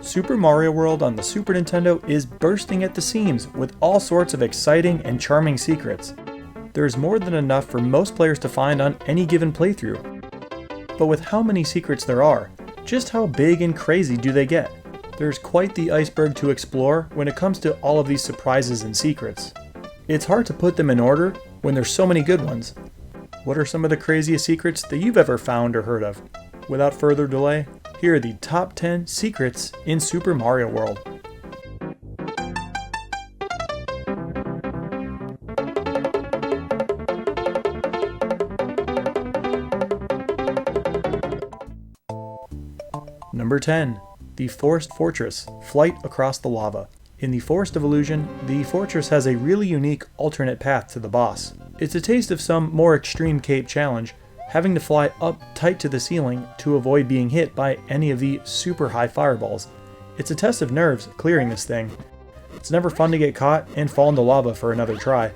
Super Mario World on the Super Nintendo is bursting at the seams with all sorts of exciting and charming secrets. There is more than enough for most players to find on any given playthrough. But with how many secrets there are, just how big and crazy do they get? There's quite the iceberg to explore when it comes to all of these surprises and secrets. It's hard to put them in order when there's so many good ones. What are some of the craziest secrets that you've ever found or heard of? Without further delay, here are the top 10 secrets in Super Mario World. Number 10. The Forest Fortress, Flight Across the Lava. In the Forest of Illusion, the fortress has a really unique alternate path to the boss. It's a taste of some more extreme cape challenge, having to fly up tight to the ceiling to avoid being hit by any of the super high fireballs. It's a test of nerves clearing this thing. It's never fun to get caught and fall into lava for another try.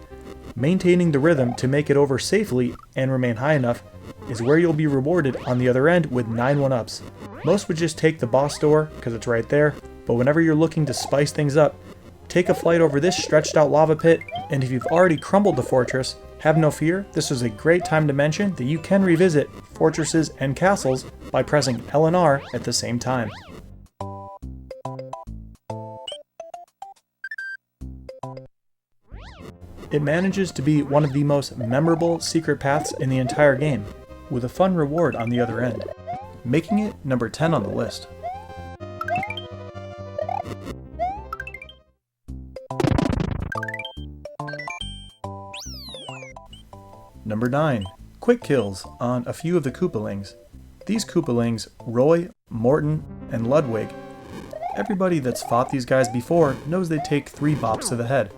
Maintaining the rhythm to make it over safely and remain high enough is where you'll be rewarded on the other end with 9 1-ups. Most would just take the boss door because it's right there, but whenever you're looking to spice things up, take a flight over this stretched out lava pit, and if you've already crumbled the fortress, have no fear, this is a great time to mention that you can revisit fortresses and castles by pressing L and R at the same time. It manages to be one of the most memorable secret paths in the entire game, with a fun reward on the other end, making it number 10 on the list. Number 9. Quick kills on a few of the Koopalings. These Koopalings, Roy, Morton, and Ludwig, everybody that's fought these guys before knows they take 3 bops to the head.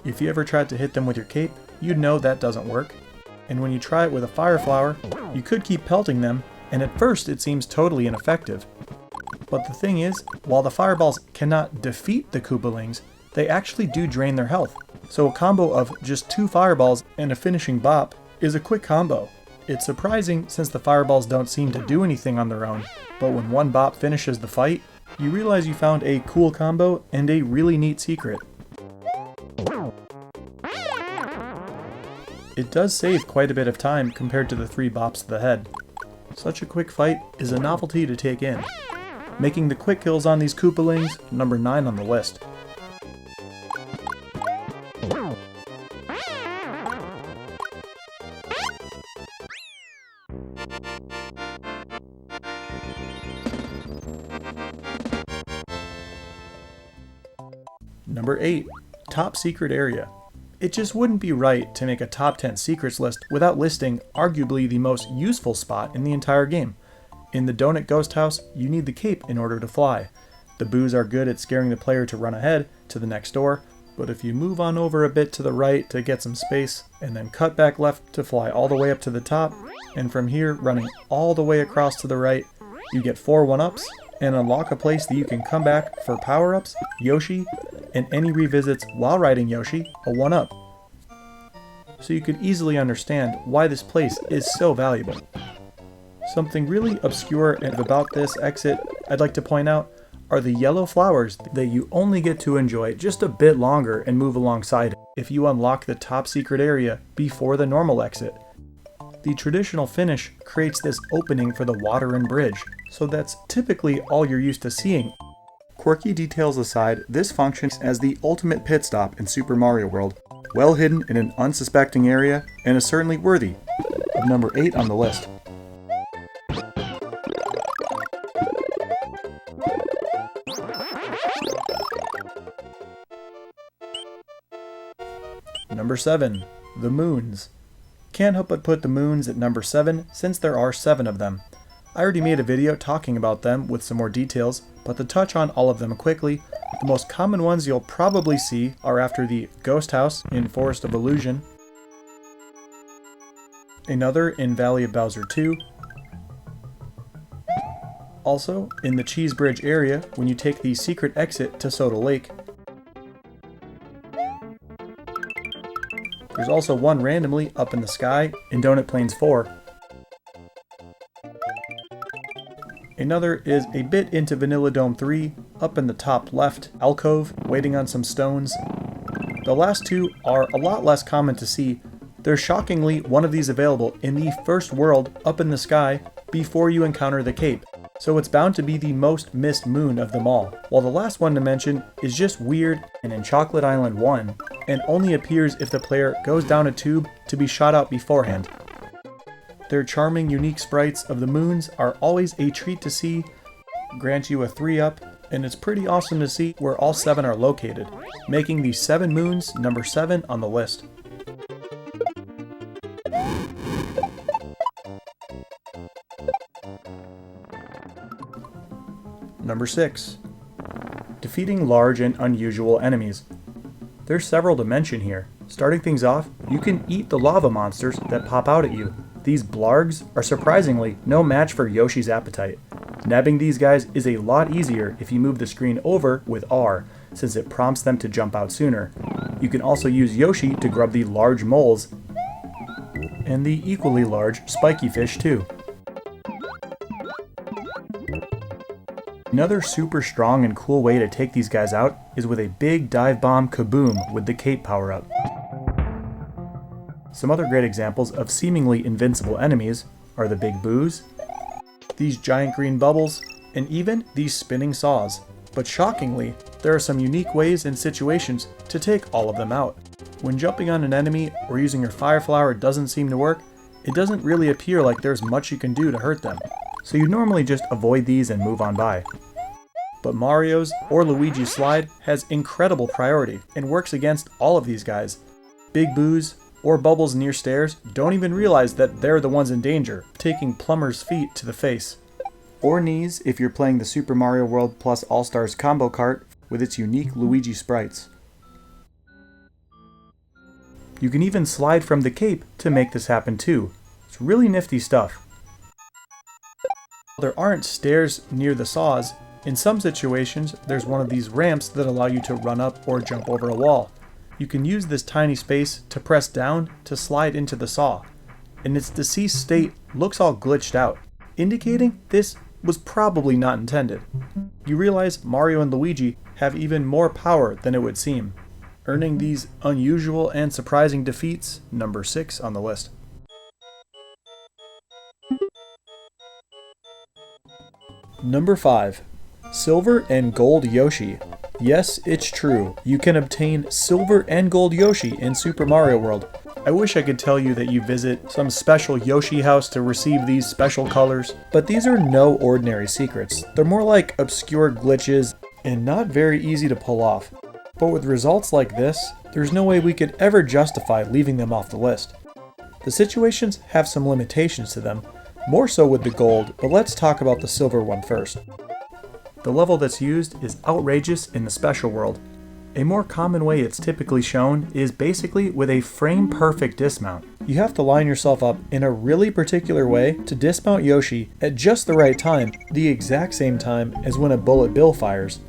If you ever tried to hit them with your cape, you'd know that doesn't work. And when you try it with a fire flower, you could keep pelting them, and at first it seems totally ineffective. But the thing is, while the fireballs cannot defeat the Koopalings, they actually do drain their health. So a combo of just 2 fireballs and a finishing bop is a quick combo. It's surprising since the fireballs don't seem to do anything on their own, but when 1 bop finishes the fight, you realize you found a cool combo and a really neat secret. It does save quite a bit of time compared to the 3 bops to the head. Such a quick fight is a novelty to take in, making the quick kills on these Koopalings number 9 on the list. Number 8. Top Secret Area. It just wouldn't be right to make a top 10 secrets list without listing arguably the most useful spot in the entire game. In the Donut Ghost House, you need the cape in order to fly. The boos are good at scaring the player to run ahead to the next door, but if you move on over a bit to the right to get some space, and then cut back left to fly all the way up to the top, and from here running all the way across to the right, you get 4 1-ups, and unlock a place that you can come back for power-ups, Yoshi, and any revisits while riding Yoshi, a 1-up. So you could easily understand why this place is so valuable. Something really obscure and about this exit I'd like to point out are the yellow flowers that you only get to enjoy just a bit longer and move alongside if you unlock the top secret area before the normal exit. The traditional finish creates this opening for the water and bridge, so that's typically all you're used to seeing. Quirky details aside, this functions as the ultimate pit stop in Super Mario World, well hidden in an unsuspecting area, and is certainly worthy of number 8 on the list. Number 7. The Moons. Can't help but put the moons at number 7 since there are 7 of them. I already made a video talking about them with some more details, but to touch on all of them quickly, the most common ones you'll probably see are after the Ghost House in Forest of Illusion, another in Valley of Bowser 2, also in the Cheese Bridge area when you take the secret exit to Soda Lake. There's also one randomly up in the sky in Donut Plains 4. Another is a bit into Vanilla Dome 3 up in the top left alcove, waiting on some stones. The last two are a lot less common to see. There's shockingly one of these available in the first world up in the sky before you encounter the cape, so it's bound to be the most missed moon of them all, while the last one to mention is just weird and in Chocolate Island 1, and only appears if the player goes down a tube to be shot out beforehand. Their charming, unique sprites of the moons are always a treat to see, grant you a 3-up, and it's pretty awesome to see where all 7 are located, making the 7 moons number 7 on the list. Number 6. Defeating large and unusual enemies. There's several to mention here. Starting things off, you can eat the lava monsters that pop out at you. These blargs are surprisingly no match for Yoshi's appetite. Nabbing these guys is a lot easier if you move the screen over with R, since it prompts them to jump out sooner. You can also use Yoshi to grub the large moles, and the equally large spiky fish too. Another super strong and cool way to take these guys out is with a big dive bomb kaboom with the cape power-up. Some other great examples of seemingly invincible enemies are the big boos, these giant green bubbles, and even these spinning saws. But shockingly, there are some unique ways and situations to take all of them out. When jumping on an enemy or using your fire flower doesn't seem to work, it doesn't really appear like there's much you can do to hurt them, so you normally just avoid these and move on by. But Mario's or Luigi's slide has incredible priority and works against all of these guys. Big boos or bubbles near stairs don't even realize that they're the ones in danger, taking plumber's feet to the face. Or knees if you're playing the Super Mario World Plus All-Stars combo cart with its unique Luigi sprites. You can even slide from the cape to make this happen too. It's really nifty stuff. There aren't stairs near the saws. In some situations, there's one of these ramps that allow you to run up or jump over a wall. You can use this tiny space to press down to slide into the saw, and its deceased state looks all glitched out, indicating this was probably not intended. You realize Mario and Luigi have even more power than it would seem, earning these unusual and surprising defeats number 6 on the list. Number 5. Silver and Gold Yoshi. Yes, it's true. You can obtain Silver and Gold Yoshi in Super Mario World. I wish I could tell you that you visit some special Yoshi house to receive these special colors, but these are no ordinary secrets. They're more like obscure glitches and not very easy to pull off. But with results like this, there's no way we could ever justify leaving them off the list. The situations have some limitations to them, more so with the gold, but let's talk about the silver one first. The level that's used is outrageous in the special world. A more common way it's typically shown is basically with a frame-perfect dismount. You have to line yourself up in a really particular way to dismount Yoshi at just the right time, the exact same time as when a bullet bill fires.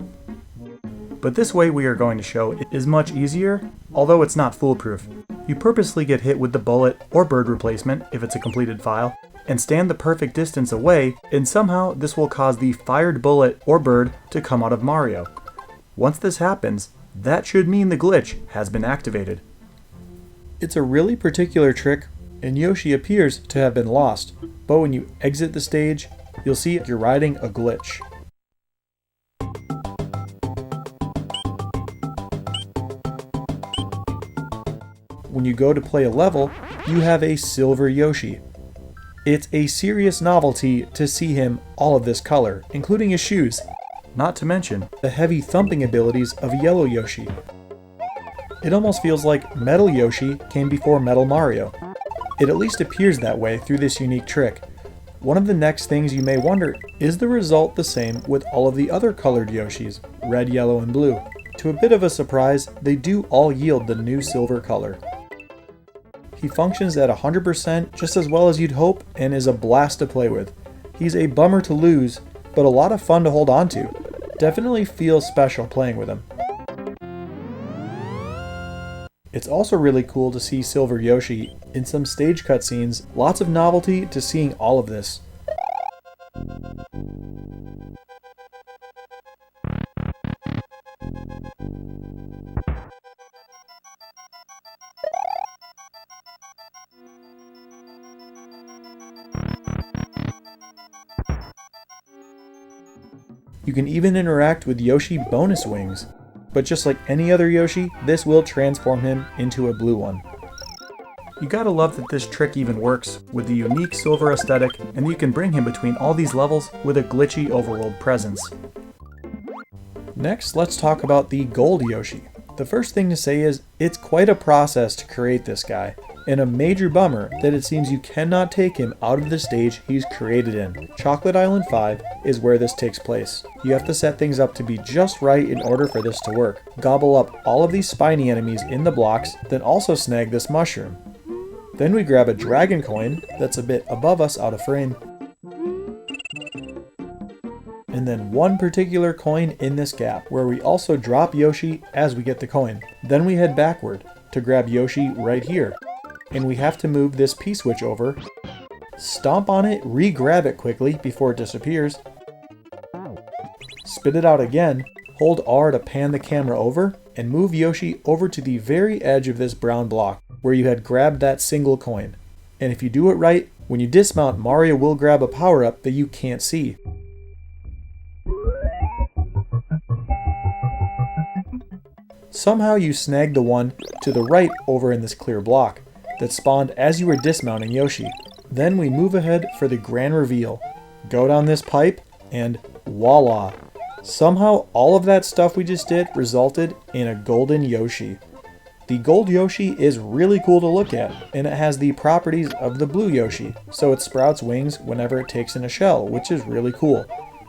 But this way we are going to show is much easier, although it's not foolproof. You purposely get hit with the bullet or bird replacement if it's a completed file, and stand the perfect distance away, and somehow this will cause the fired bullet or bird to come out of Mario. Once this happens, that should mean the glitch has been activated. It's a really particular trick, and Yoshi appears to have been lost, but when you exit the stage, you'll see you're riding a glitch. When you go to play a level, you have a silver Yoshi. It's a serious novelty to see him all of this color, including his shoes, not to mention the heavy thumping abilities of yellow Yoshi. It almost feels like Metal Yoshi came before Metal Mario. It at least appears that way through this unique trick. One of the next things you may wonder, is the result the same with all of the other colored Yoshis, red, yellow, and blue? To a bit of a surprise, they do all yield the new silver color. He functions at 100% just as well as you'd hope and is a blast to play with. He's a bummer to lose, but a lot of fun to hold on to. Definitely feels special playing with him. It's also really cool to see Silver Yoshi in some stage cutscenes, lots of novelty to seeing all of this. You can even interact with Yoshi bonus wings. But just like any other Yoshi, this will transform him into a blue one. You gotta love that this trick even works with the unique silver aesthetic, and you can bring him between all these levels with a glitchy overworld presence. Next, let's talk about the gold Yoshi. The first thing to say is, it's quite a process to create this guy, and a major bummer that it seems you cannot take him out of the stage he's created in. Chocolate Island 5 is where this takes place. You have to set things up to be just right in order for this to work. Gobble up all of these spiny enemies in the blocks, then also snag this mushroom. Then we grab a dragon coin that's a bit above us out of frame, and then one particular coin in this gap, where we also drop Yoshi as we get the coin. Then we head backward to grab Yoshi right here, and we have to move this P-switch over, stomp on it, re-grab it quickly before it disappears, spit it out again, hold R to pan the camera over, and move Yoshi over to the very edge of this brown block, where you had grabbed that single coin. And if you do it right, when you dismount, Mario will grab a power-up that you can't see. Somehow you snag the one to the right over in this clear block that spawned as you were dismounting Yoshi. Then we move ahead for the grand reveal. Go down this pipe and voila! Somehow all of that stuff we just did resulted in a golden Yoshi. The gold Yoshi is really cool to look at, and it has the properties of the blue Yoshi, so it sprouts wings whenever it takes in a shell, which is really cool.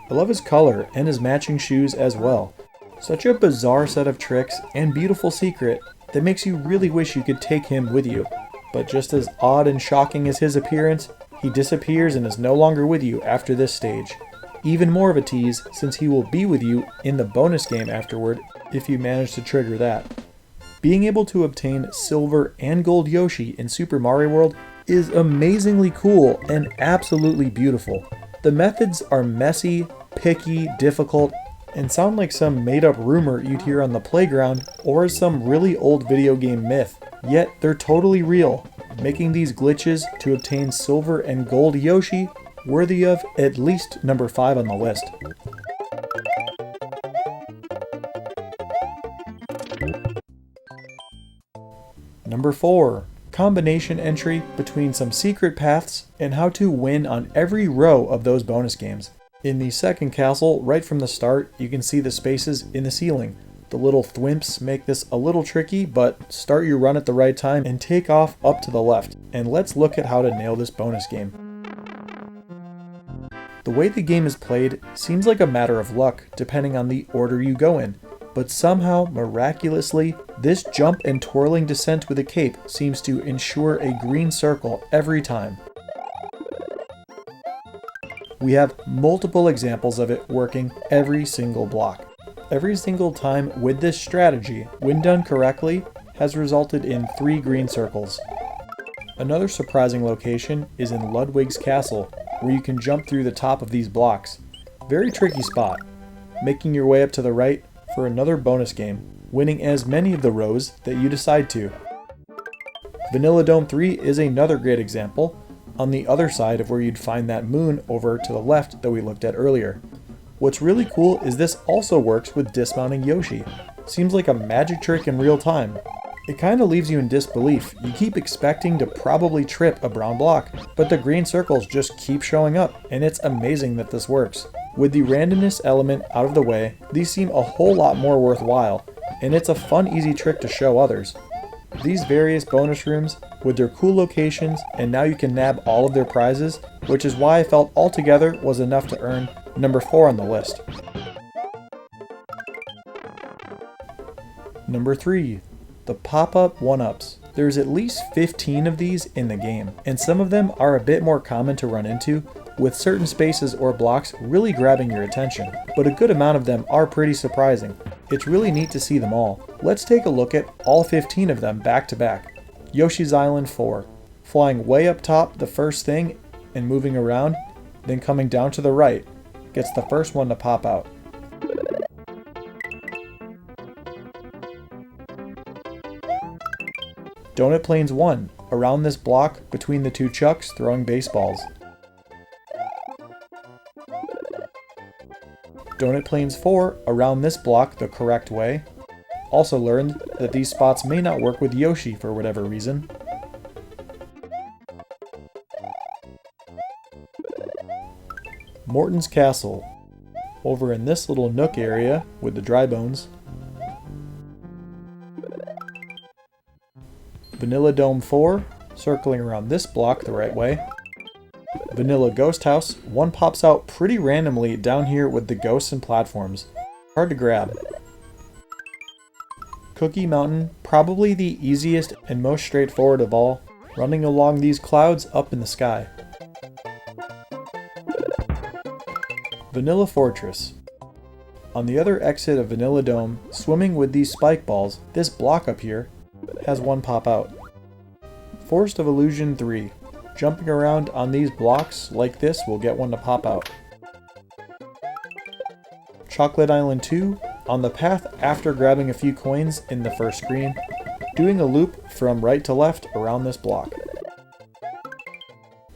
I love his color and his matching shoes as well. Such a bizarre set of tricks and beautiful secret that makes you really wish you could take him with you. But just as odd and shocking as his appearance, he disappears and is no longer with you after this stage. Even more of a tease, since he will be with you in the bonus game afterward if you manage to trigger that. Being able to obtain silver and gold Yoshi in Super Mario World is amazingly cool and absolutely beautiful. The methods are messy, picky, difficult, and sound like some made-up rumor you'd hear on the playground or some really old video game myth, yet they're totally real, making these glitches to obtain silver and gold Yoshi worthy of at least number 5 on the list. Number 4. Combination entry between some secret paths and how to win on every row of those bonus games. In the second castle, right from the start, you can see the spaces in the ceiling. The little thwimps make this a little tricky, but start your run at the right time and take off up to the left. And let's look at how to nail this bonus game. The way the game is played seems like a matter of luck, depending on the order you go in. But somehow, miraculously, this jump and twirling descent with a cape seems to ensure a green circle every time. We have multiple examples of it working every single block. Every single time with this strategy, when done correctly, has resulted in 3 green circles. Another surprising location is in Ludwig's castle, where you can jump through the top of these blocks. Very tricky spot. Making your way up to the right for another bonus game, winning as many of the rows that you decide to. Vanilla Dome 3 is another great example, on the other side of where you'd find that moon over to the left that we looked at earlier. What's really cool is this also works with dismounting Yoshi. Seems like a magic trick in real time. It kinda leaves you in disbelief. You keep expecting to probably trip a brown block, but the green circles just keep showing up, and it's amazing that this works. With the randomness element out of the way, these seem a whole lot more worthwhile, and it's a fun, easy trick to show others. These various bonus rooms, with their cool locations, and now you can nab all of their prizes, which is why I felt altogether was enough to earn number 4 on the list. Number 3. The pop-up 1-ups. There's at least 15 of these in the game, and some of them are a bit more common to run into, with certain spaces or blocks really grabbing your attention, but a good amount of them are pretty surprising. It's really neat to see them all. Let's take a look at all 15 of them back to back. Yoshi's Island 4. Flying way up top the first thing and moving around, then coming down to the right, gets the first one to pop out. Donut Plains 1. Around this block between the 2 chucks throwing baseballs. Donut Plains 4 around this block the correct way. Also learned that these spots may not work with Yoshi for whatever reason. Morton's Castle, over in this little nook area with the dry bones. Vanilla Dome 4, circling around this block the right way. Vanilla Ghost House, one pops out pretty randomly down here with the ghosts and platforms. Hard to grab. Cookie Mountain, probably the easiest and most straightforward of all, running along these clouds up in the sky. Vanilla Fortress. On the other exit of Vanilla Dome, swimming with these spike balls, this block up here has one pop out. Forest of Illusion 3. Jumping around on these blocks like this will get one to pop out. Chocolate Island 2. On the path after grabbing a few coins in the first screen, doing a loop from right to left around this block.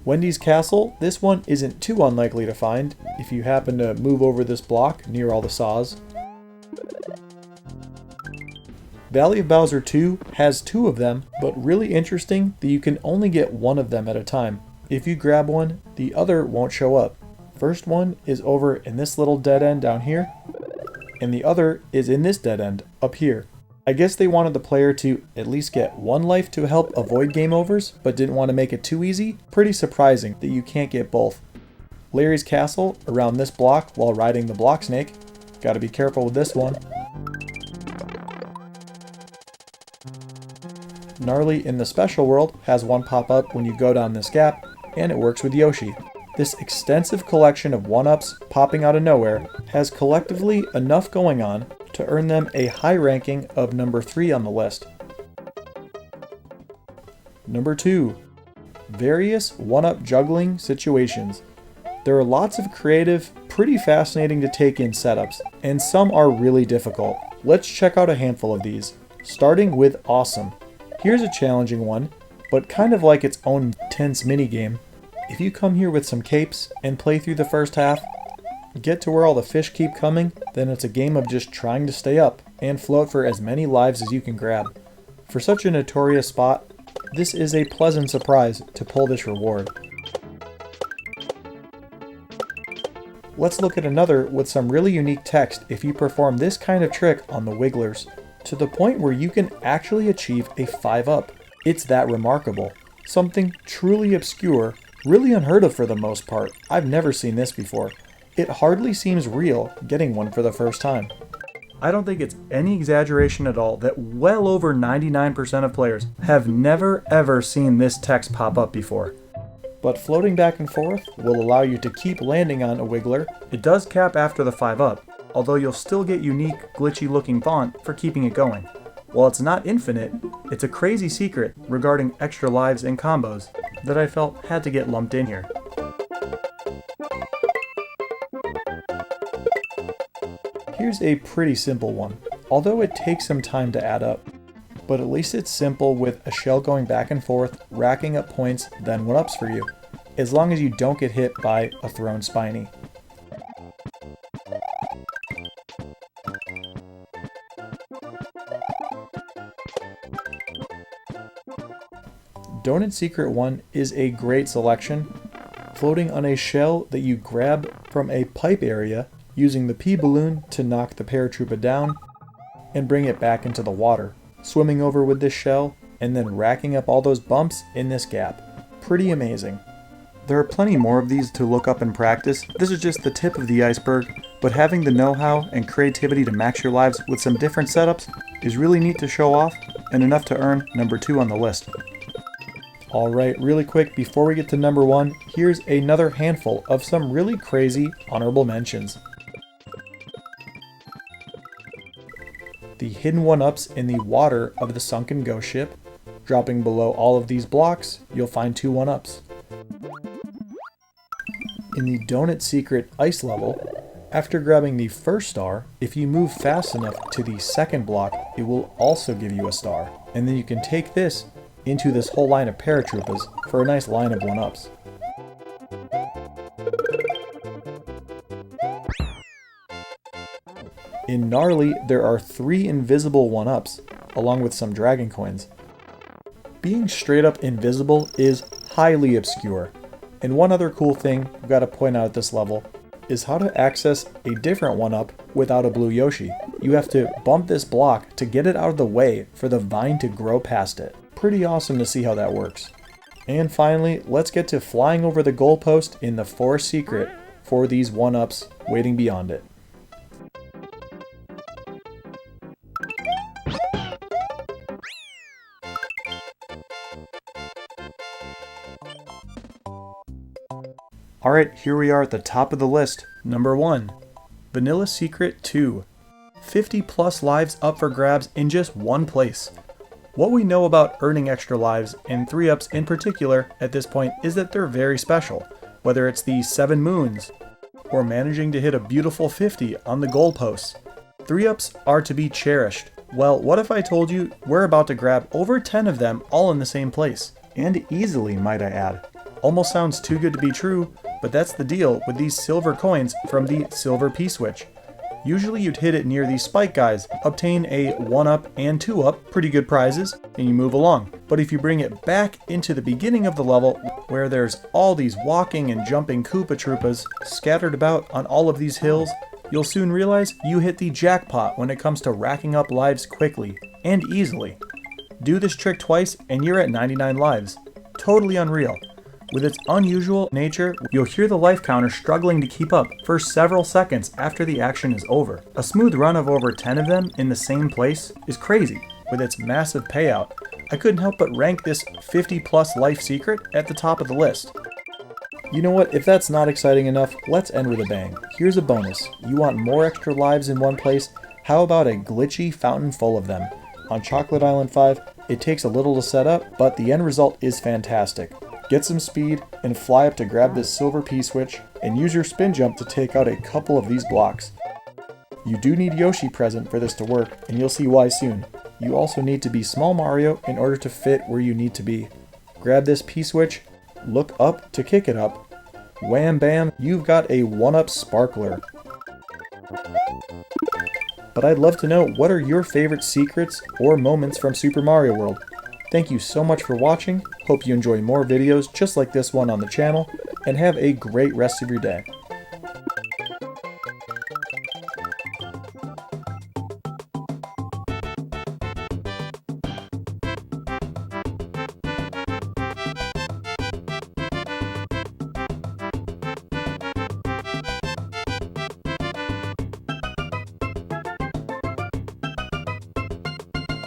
Wendy's Castle, this one isn't too unlikely to find if you happen to move over this block near all the saws. Valley of Bowser 2 has two of them, but really interesting that you can only get one of them at a time. If you grab one, the other won't show up. First one is over in this little dead end down here, and the other is in this dead end up here. I guess they wanted the player to at least get one life to help avoid game overs, but didn't want to make it too easy. Pretty surprising that you can't get both. Larry's Castle, around this block while riding the block snake. Gotta be careful with this one. Gnarly in the Special World has one pop up when you go down this gap, and it works with Yoshi. This extensive collection of 1-ups popping out of nowhere has collectively enough going on to earn them a high ranking of number 3 on the list. Number 2. Various 1-up juggling situations. There are lots of creative, pretty fascinating to take in setups, and some are really difficult. Let's check out a handful of these, starting with Awesome. Here's a challenging one, but kind of like its own tense minigame. If you come here with some capes and play through the first half, get to where all the fish keep coming, then it's a game of just trying to stay up and float for as many lives as you can grab. For such a notorious spot, this is a pleasant surprise to pull this reward. Let's look at another with some really unique text if you perform this kind of trick on the Wigglers, to the point where you can actually achieve a 5-up. It's that remarkable. Something truly obscure, really unheard of for the most part. I've never seen this before. It hardly seems real getting one for the first time. I don't think it's any exaggeration at all that well over 99% of players have never ever seen this text pop up before. But floating back and forth will allow you to keep landing on a Wiggler. It does cap after the 5-up, although you'll still get unique, glitchy looking font for keeping it going. While it's not infinite, it's a crazy secret regarding extra lives and combos that I felt had to get lumped in here. Here's a pretty simple one, although it takes some time to add up. But at least it's simple with a shell going back and forth, racking up points, then 1-ups for you, as long as you don't get hit by a thrown spiny. Donut Secret 1 is a great selection, floating on a shell that you grab from a pipe area, using the pea balloon to knock the paratroopa down and bring it back into the water, swimming over with this shell, and then racking up all those bumps in this gap. Pretty amazing. There are plenty more of these to look up and practice. This is just the tip of the iceberg, but having the know-how and creativity to max your lives with some different setups is really neat to show off, and enough to earn number 2 on the list. Alright, really quick, before we get to number 1, here's another handful of some really crazy honorable mentions. The hidden 1-ups in the water of the sunken ghost ship. Dropping below all of these blocks, you'll find 2 1-ups. In the Donut Secret ice level, after grabbing the first star, if you move fast enough to the second block, it will also give you a star. And then you can take this into this whole line of paratroopers for a nice line of 1-ups. In Gnarly, there are 3 invisible 1-ups, along with some dragon coins. Being straight up invisible is highly obscure. And one other cool thing I've got to point out at this level is how to access a different 1-up without a blue Yoshi. You have to bump this block to get it out of the way for the vine to grow past it. Pretty awesome to see how that works. And finally, let's get to flying over the goalpost in the forest secret for these 1-ups waiting beyond it. Alright, here we are at the top of the list. Number 1. Vanilla Secret 2. 50 plus lives up for grabs in just one place. What we know about earning extra lives, and 3-ups in particular at this point, is that they're very special. Whether it's the 7 moons, or managing to hit a beautiful 50 on the goalposts. 3-ups are to be cherished. Well, what if I told you we're about to grab over 10 of them all in the same place? And easily, might I add. Almost sounds too good to be true, but that's the deal with these silver coins from the silver P-switch. Usually you'd hit it near these spike guys, obtain a 1-up and 2-up, pretty good prizes, and you move along. But if you bring it back into the beginning of the level, where there's all these walking and jumping Koopa Troopas scattered about on all of these hills, you'll soon realize you hit the jackpot when it comes to racking up lives quickly and easily. Do this trick twice and you're at 99 lives. Totally unreal. With its unusual nature, you'll hear the life counter struggling to keep up for several seconds after the action is over. A smooth run of over 10 of them in the same place is crazy. With its massive payout, I couldn't help but rank this 50 plus life secret at the top of the list. You know what, if that's not exciting enough, let's end with a bang. Here's a bonus. You want more extra lives in one place? How about a glitchy fountain full of them? On Chocolate Island 5, it takes a little to set up, but the end result is fantastic. Get some speed and fly up to grab this silver P-switch and use your spin jump to take out a couple of these blocks. You do need Yoshi present for this to work, and you'll see why soon. You also need to be Small Mario in order to fit where you need to be. Grab this P-switch, look up to kick it up. Wham bam, you've got a 1-up sparkler. But I'd love to know, what are your favorite secrets or moments from Super Mario World? Thank you so much for watching, hope you enjoy more videos just like this one on the channel, and have a great rest of your day.